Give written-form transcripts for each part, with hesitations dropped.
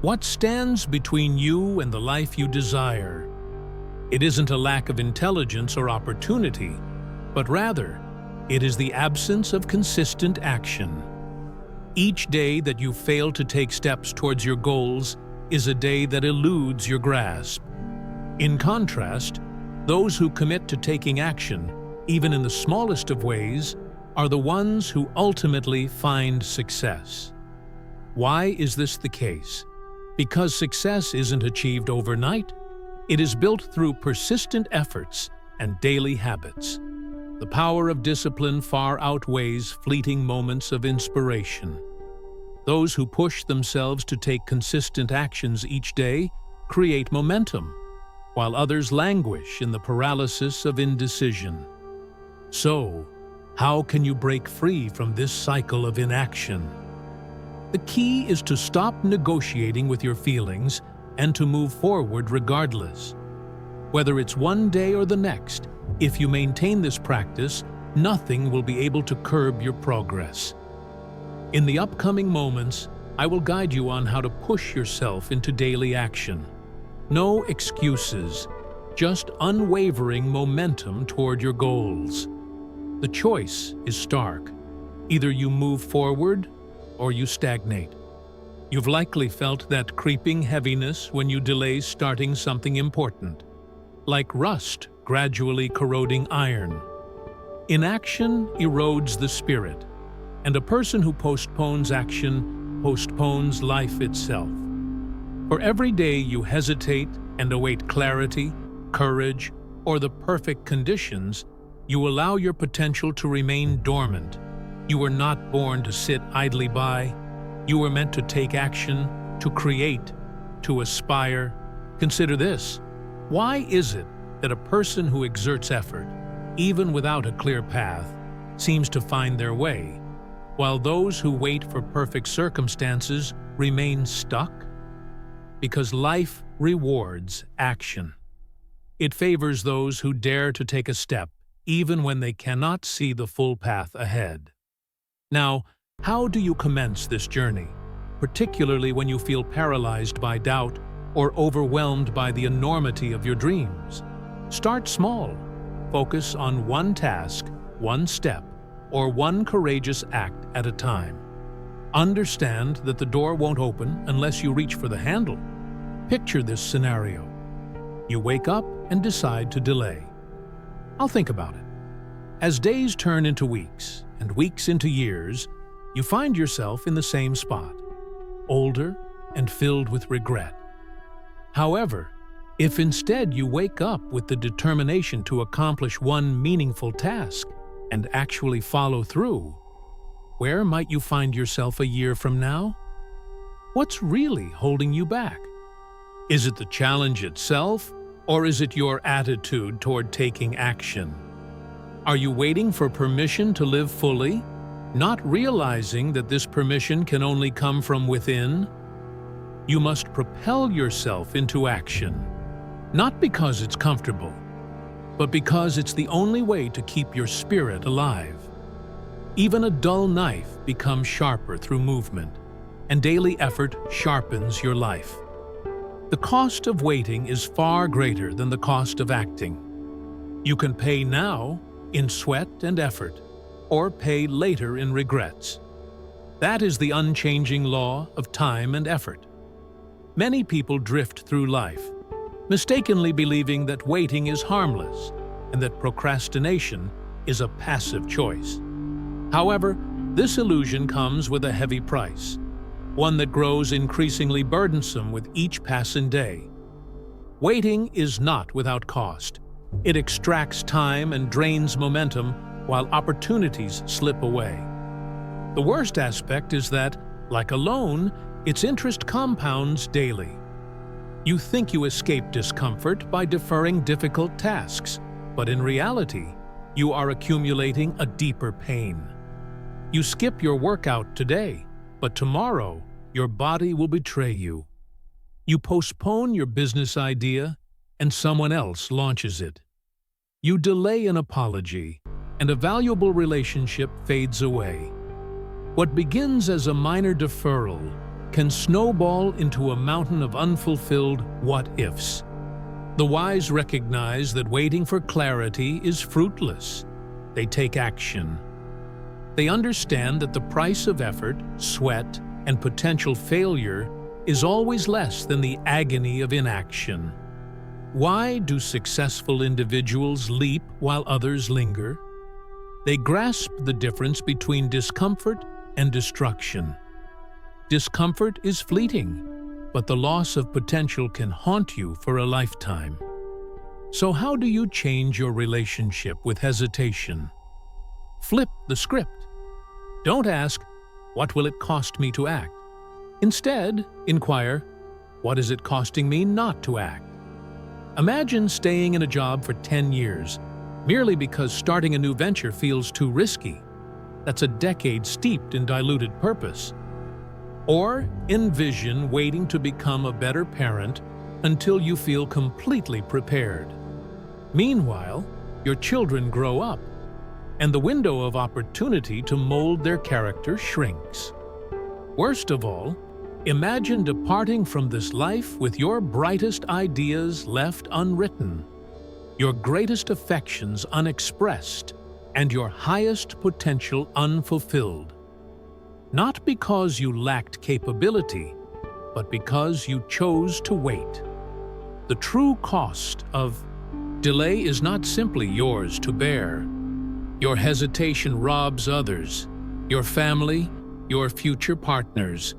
What stands between you and the life you desire? It isn't a lack of intelligence or opportunity, but rather, it is the absence of consistent action. Each day that you fail to take steps towards your goals is a day that eludes your grasp. In contrast, those who commit to taking action, even in the smallest of ways, are the ones who ultimately find success. Why is this the case? Because success isn't achieved overnight. It is built through persistent efforts and daily habits. The power of discipline far outweighs fleeting moments of inspiration. Those who push themselves to take consistent actions each day create momentum, while others languish in the paralysis of indecision. So, how can you break free from this cycle of inaction? The key is to stop negotiating with your feelings and to move forward regardless. Whether it's one day or the next, if you maintain this practice, nothing will be able to curb your progress. In the upcoming moments, I will guide you on how to push yourself into daily action. No excuses, just unwavering momentum toward your goals. The choice is stark. Either you move forward or you stagnate. You've likely felt that creeping heaviness when you delay starting something important, like rust gradually corroding iron. Inaction erodes the spirit, and a person who postpones action postpones life itself. For every day you hesitate and await clarity, courage, or the perfect conditions, you allow your potential to remain dormant. You were not born to sit idly by. You were meant to take action, to create, to aspire. Consider this. Why is it that a person who exerts effort, even without a clear path, seems to find their way, while those who wait for perfect circumstances remain stuck? Because life rewards action. It favors those who dare to take a step, even when they cannot see the full path ahead. Now, how do you commence this journey, particularly when you feel paralyzed by doubt or overwhelmed by the enormity of your dreams? Start small. Focus on one task, one step, or one courageous act at a time. Understand that the door won't open unless you reach for the handle. Picture this scenario. You wake up and decide to delay. I'll think about it. As days turn into weeks and weeks into years, you find yourself in the same spot, older and filled with regret. However, if instead you wake up with the determination to accomplish one meaningful task and actually follow through, where might you find yourself a year from now? What's really holding you back? Is it the challenge itself, or is it your attitude toward taking action? Are you waiting for permission to live fully, not realizing that this permission can only come from within? You must propel yourself into action, not because it's comfortable, but because it's the only way to keep your spirit alive. Even a dull knife becomes sharper through movement, and daily effort sharpens your life. The cost of waiting is far greater than the cost of acting. You can pay now in sweat and effort, or pay later in regrets. That is the unchanging law of time and effort. Many people drift through life, mistakenly believing that waiting is harmless and that procrastination is a passive choice. However, this illusion comes with a heavy price, one that grows increasingly burdensome with each passing day. Waiting is not without cost. It extracts time and drains momentum while opportunities slip away. The worst aspect is that, like a loan, its interest compounds daily. You think you escape discomfort by deferring difficult tasks, but in reality, you are accumulating a deeper pain. You skip your workout today, but tomorrow your body will betray you. You postpone your business idea, and someone else launches it. You delay an apology, and a valuable relationship fades away. What begins as a minor deferral can snowball into a mountain of unfulfilled what-ifs. The wise recognize that waiting for clarity is fruitless. They take action. They understand that the price of effort, sweat, and potential failure is always less than the agony of inaction. Why do successful individuals leap while others linger? They grasp the difference between discomfort and destruction. Discomfort is fleeting, but the loss of potential can haunt you for a lifetime. So how do you change your relationship with hesitation? Flip the script. Don't ask, "What will it cost me to act?" Instead, inquire, "What is it costing me not to act?" Imagine staying in a job for 10 years, merely because starting a new venture feels too risky. That's a decade steeped in diluted purpose. Or envision waiting to become a better parent until you feel completely prepared. Meanwhile, your children grow up, and the window of opportunity to mold their character shrinks. Worst of all, imagine departing from this life with your brightest ideas left unwritten, your greatest affections unexpressed, and your highest potential unfulfilled. Not because you lacked capability, but because you chose to wait. The true cost of delay is not simply yours to bear. Your hesitation robs others, your family, your future partners,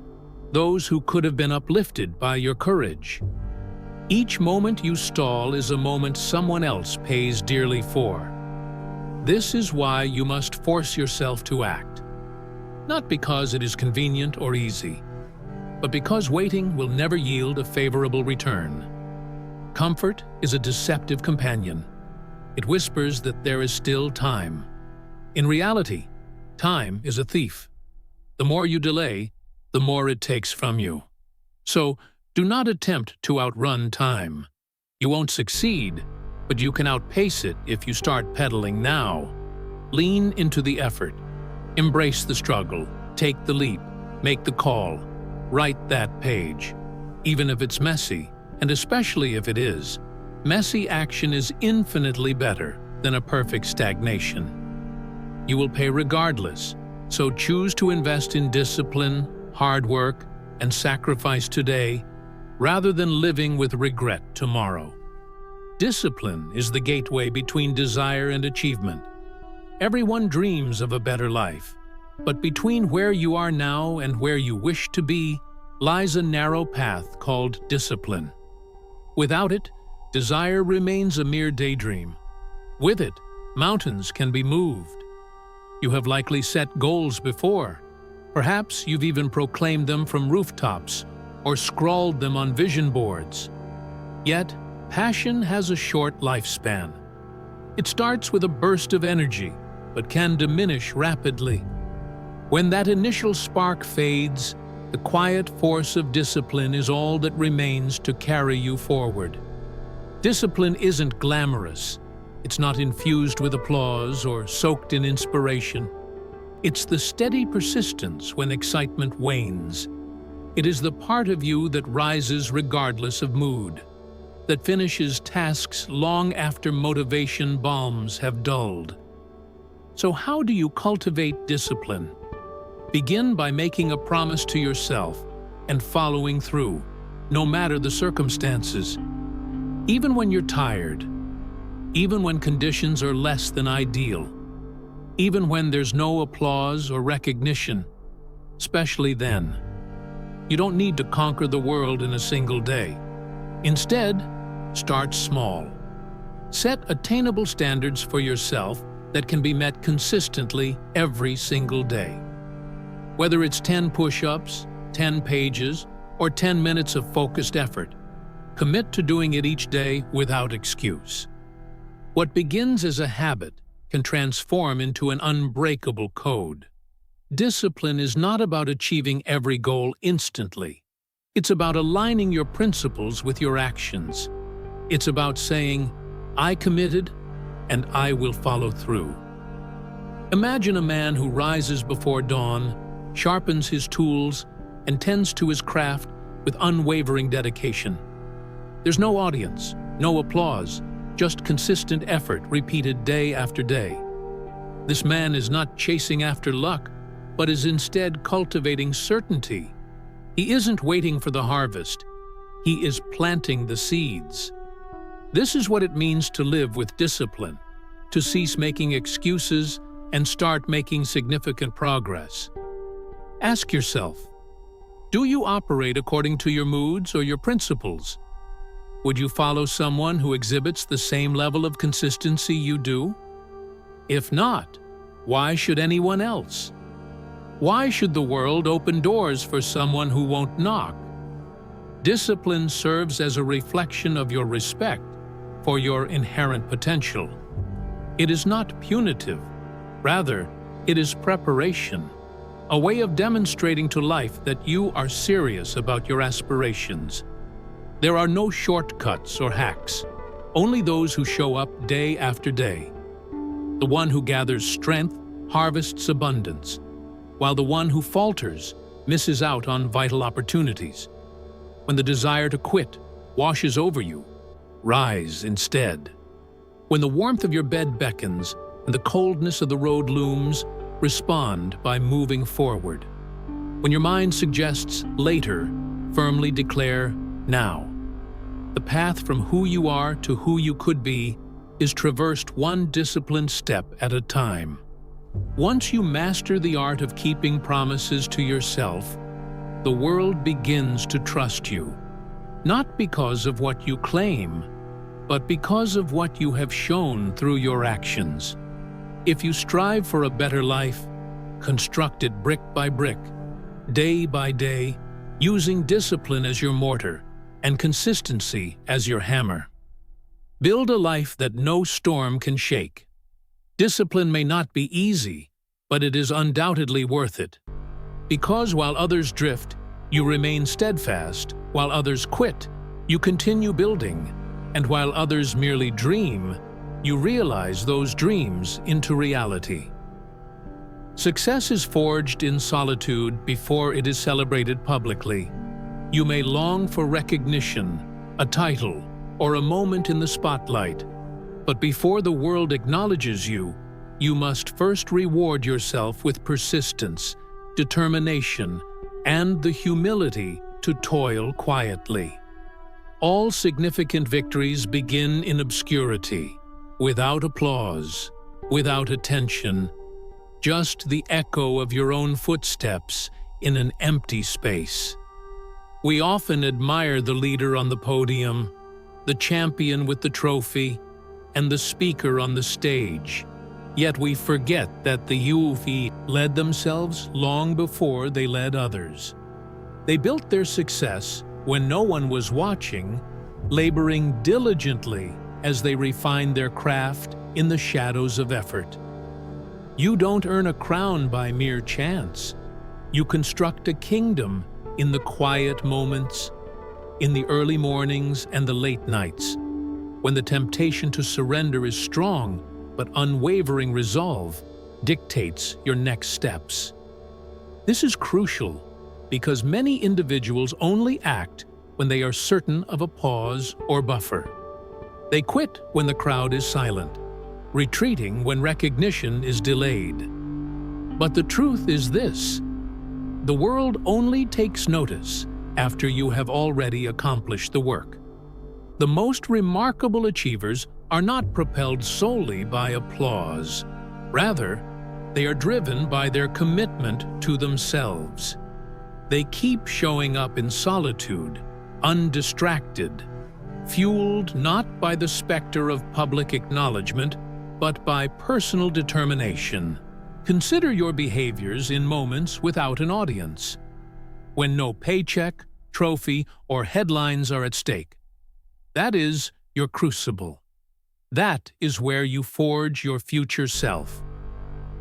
those who could have been uplifted by your courage. Each moment you stall is a moment someone else pays dearly for. This is why you must force yourself to act. Not because it is convenient or easy, but because waiting will never yield a favorable return. Comfort is a deceptive companion. It whispers that there is still time. In reality, time is a thief. The more you delay, the more it takes from you. So, do not attempt to outrun time. You won't succeed, but you can outpace it if you start pedaling now. Lean into the effort. Embrace the struggle. Take the leap. Make the call. Write that page. Even if it's messy, and especially if it is, messy action is infinitely better than a perfect stagnation. You will pay regardless, so choose to invest in discipline, hard work, and sacrifice today, rather than living with regret tomorrow. Discipline is the gateway between desire and achievement. Everyone dreams of a better life, but between where you are now and where you wish to be lies a narrow path called discipline. Without it, desire remains a mere daydream. With it, mountains can be moved. You have likely set goals before. Perhaps you've even proclaimed them from rooftops or scrawled them on vision boards. Yet, passion has a short lifespan. It starts with a burst of energy, but can diminish rapidly. When that initial spark fades, the quiet force of discipline is all that remains to carry you forward. Discipline isn't glamorous. It's not infused with applause or soaked in inspiration. It's the steady persistence when excitement wanes. It is the part of you that rises regardless of mood, that finishes tasks long after motivation balms have dulled. So how do you cultivate discipline? Begin by making a promise to yourself and following through, no matter the circumstances. Even when you're tired, even when conditions are less than ideal, even when there's no applause or recognition, especially then. You don't need to conquer the world in a single day. Instead, start small. Set attainable standards for yourself that can be met consistently every single day. Whether it's 10 push-ups, 10 pages, or 10 minutes of focused effort, commit to doing it each day without excuse. What begins as a habit can transform into an unbreakable code. Discipline is not about achieving every goal instantly. It's about aligning your principles with your actions. It's about saying, "I committed, and I will follow through." Imagine a man who rises before dawn, sharpens his tools, and tends to his craft with unwavering dedication. There's no audience, no applause, just consistent effort repeated day after day. This man is not chasing after luck, but is instead cultivating certainty. He isn't waiting for the harvest. He is planting the seeds. This is what it means to live with discipline, to cease making excuses and start making significant progress. Ask yourself, do you operate according to your moods or your principles? Would you follow someone who exhibits the same level of consistency you do? If not, why should anyone else? Why should the world open doors for someone who won't knock? Discipline serves as a reflection of your respect for your inherent potential. It is not punitive. Rather, it is preparation, a way of demonstrating to life that you are serious about your aspirations. There are no shortcuts or hacks, only those who show up day after day. The one who gathers strength harvests abundance, while the one who falters misses out on vital opportunities. When the desire to quit washes over you, rise instead. When the warmth of your bed beckons and the coldness of the road looms, respond by moving forward. When your mind suggests later, firmly declare now. The path from who you are to who you could be is traversed one disciplined step at a time. Once you master the art of keeping promises to yourself, the world begins to trust you, not because of what you claim, but because of what you have shown through your actions. If you strive for a better life, construct it brick by brick, day by day, using discipline as your mortar and consistency as your hammer. Build a life that no storm can shake. Discipline may not be easy, but it is undoubtedly worth it. Because while others drift, you remain steadfast, while others quit, you continue building, and while others merely dream, you realize those dreams into reality. Success is forged in solitude before it is celebrated publicly. You may long for recognition, a title, or a moment in the spotlight, but before the world acknowledges you, you must first reward yourself with persistence, determination, and the humility to toil quietly. All significant victories begin in obscurity, without applause, without attention, just the echo of your own footsteps in an empty space. We often admire the leader on the podium, the champion with the trophy, and the speaker on the stage. Yet we forget that the youth led themselves long before they led others. They built their success when no one was watching, laboring diligently as they refined their craft in the shadows of effort. You don't earn a crown by mere chance. You construct a kingdom in the quiet moments, in the early mornings and the late nights, when the temptation to surrender is strong, but unwavering resolve dictates your next steps. This is crucial because many individuals only act when they are certain of a pause or buffer. They quit when the crowd is silent, retreating when recognition is delayed. But the truth is this: the world only takes notice after you have already accomplished the work. The most remarkable achievers are not propelled solely by applause. Rather, they are driven by their commitment to themselves. They keep showing up in solitude, undistracted, fueled not by the specter of public acknowledgement, but by personal determination. Consider your behaviors in moments without an audience, when no paycheck, trophy, or headlines are at stake. That is your crucible. That is where you forge your future self.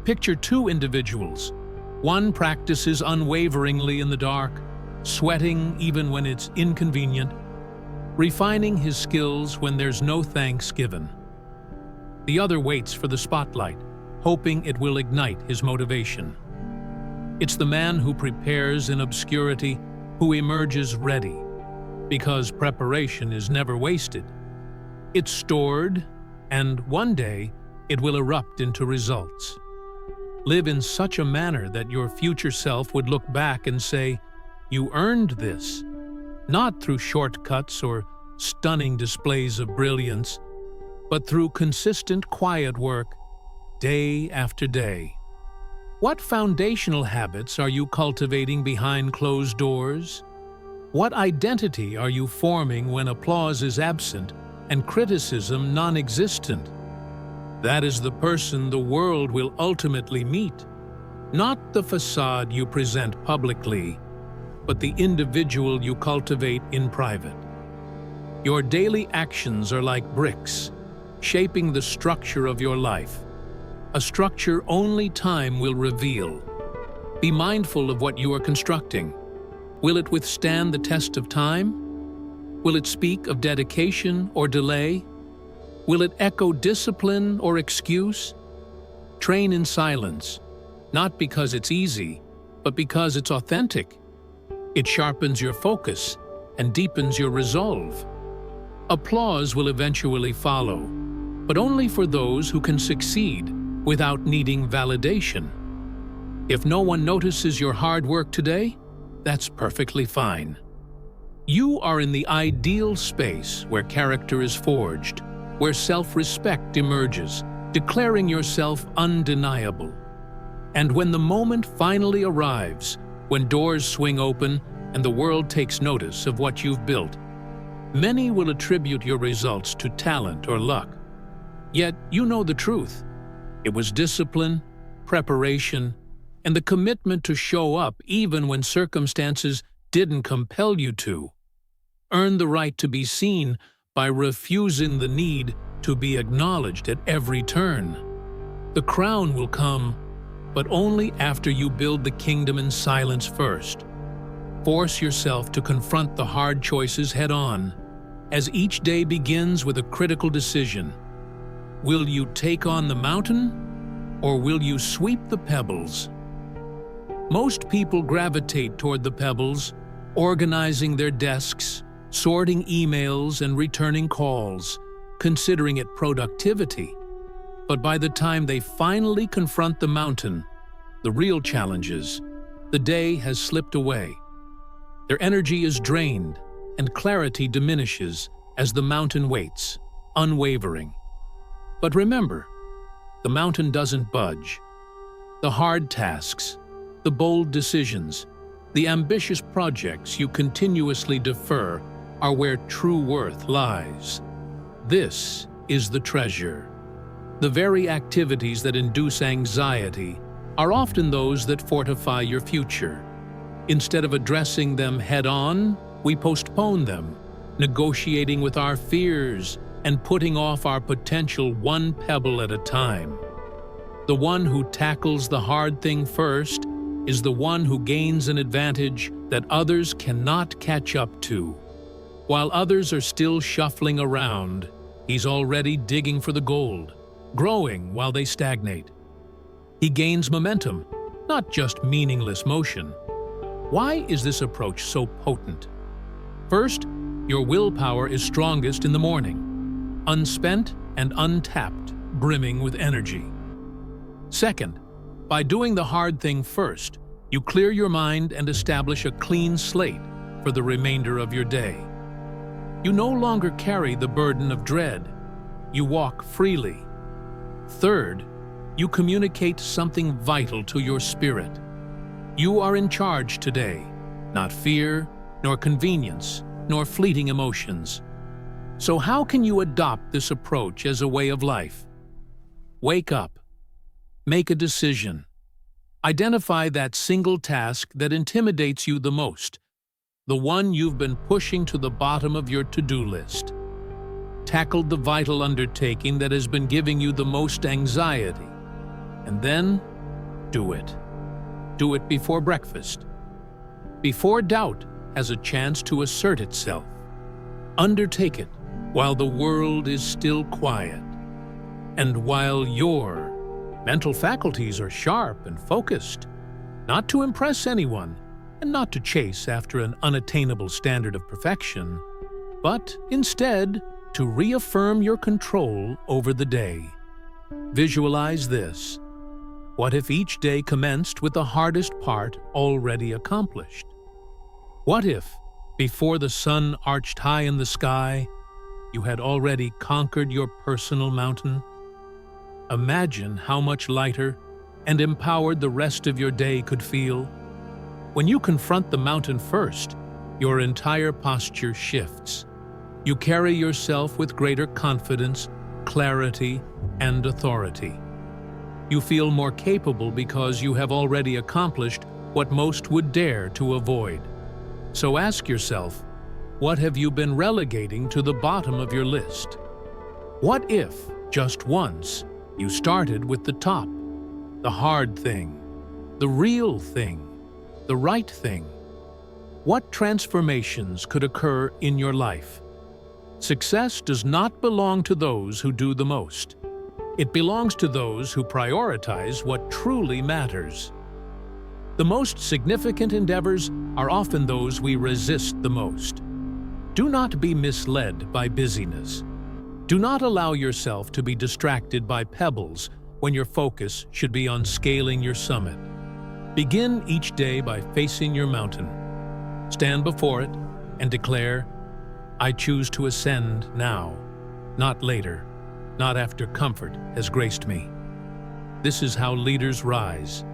Picture two individuals. One practices unwaveringly in the dark, sweating even when it's inconvenient, refining his skills when there's no thanks given. The other waits for the spotlight, hoping it will ignite his motivation. It's the man who prepares in obscurity who emerges ready, because preparation is never wasted. It's stored, and one day it will erupt into results. Live in such a manner that your future self would look back and say, "You earned this," not through shortcuts or stunning displays of brilliance, but through consistent quiet work, day after day. What foundational habits are you cultivating behind closed doors? What identity are you forming when applause is absent and criticism non-existent? That is the person the world will ultimately meet, not the facade you present publicly, but the individual you cultivate in private. Your daily actions are like bricks, shaping the structure of your life, a structure only time will reveal. Be mindful of what you are constructing. Will it withstand the test of time? Will it speak of dedication or delay? Will it echo discipline or excuse? Train in silence, not because it's easy, but because it's authentic. It sharpens your focus and deepens your resolve. Applause will eventually follow, but only for those who can succeed without needing validation. If no one notices your hard work today, that's perfectly fine. You are in the ideal space where character is forged, where self-respect emerges, declaring yourself undeniable. And when the moment finally arrives, when doors swing open and the world takes notice of what you've built, many will attribute your results to talent or luck. Yet you know the truth. It was discipline, preparation, and the commitment to show up even when circumstances didn't compel you to. Earn the right to be seen by refusing the need to be acknowledged at every turn. The crown will come, but only after you build the kingdom in silence first. Force yourself to confront the hard choices head-on, as each day begins with a critical decision. Will you take on the mountain, or will you sweep the pebbles? Most people gravitate toward the pebbles, organizing their desks, sorting emails, and returning calls, considering it productivity. But by the time they finally confront the mountain, the real challenges, the day has slipped away. Their energy is drained, and clarity diminishes as the mountain waits, unwavering. But remember, the mountain doesn't budge. The hard tasks, the bold decisions, the ambitious projects you continuously defer are where true worth lies. This is the treasure. The very activities that induce anxiety are often those that fortify your future. Instead of addressing them head-on, we postpone them, negotiating with our fears and putting off our potential one pebble at a time. The one who tackles the hard thing first is the one who gains an advantage that others cannot catch up to. While others are still shuffling around, he's already digging for the gold, growing while they stagnate. He gains momentum, not just meaningless motion. Why is this approach so potent? First, your willpower is strongest in the morning, unspent and untapped, brimming with energy. Second, by doing the hard thing first, you clear your mind and establish a clean slate for the remainder of your day. You no longer carry the burden of dread. You walk freely. Third, you communicate something vital to your spirit. You are in charge today, not fear, nor convenience, nor fleeting emotions. So how can you adopt this approach as a way of life? Wake up. Make a decision. Identify that single task that intimidates you the most, the one you've been pushing to the bottom of your to-do list. Tackle the vital undertaking that has been giving you the most anxiety. And then, do it. Do it before breakfast. Before doubt has a chance to assert itself. Undertake it while the world is still quiet, and while your mental faculties are sharp and focused. Not to impress anyone, and not to chase after an unattainable standard of perfection, but instead to reaffirm your control over the day. Visualize this. What if each day commenced with the hardest part already accomplished? What if, before the sun arched high in the sky, you had already conquered your personal mountain? Imagine how much lighter and empowered the rest of your day could feel. When you confront the mountain first, your entire posture shifts. You carry yourself with greater confidence, clarity, and authority. You feel more capable because you have already accomplished what most would dare to avoid. So ask yourself, what have you been relegating to the bottom of your list? What if, just once, you started with the top, the hard thing, the real thing, the right thing? What transformations could occur in your life? Success does not belong to those who do the most. It belongs to those who prioritize what truly matters. The most significant endeavors are often those we resist the most. Do not be misled by busyness. Do not allow yourself to be distracted by pebbles when your focus should be on scaling your summit. Begin each day by facing your mountain. Stand before it and declare, "I choose to ascend now, not later, not after comfort has graced me." This is how leaders rise.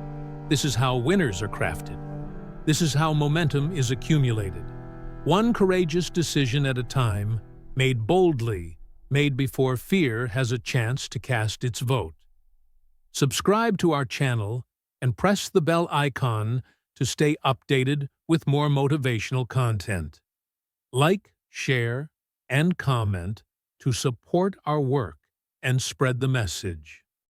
This is how winners are crafted. This is how momentum is accumulated. One courageous decision at a time, made boldly, made before fear has a chance to cast its vote. Subscribe to our channel and press the bell icon to stay updated with more motivational content. Like, share, and comment to support our work and spread the message.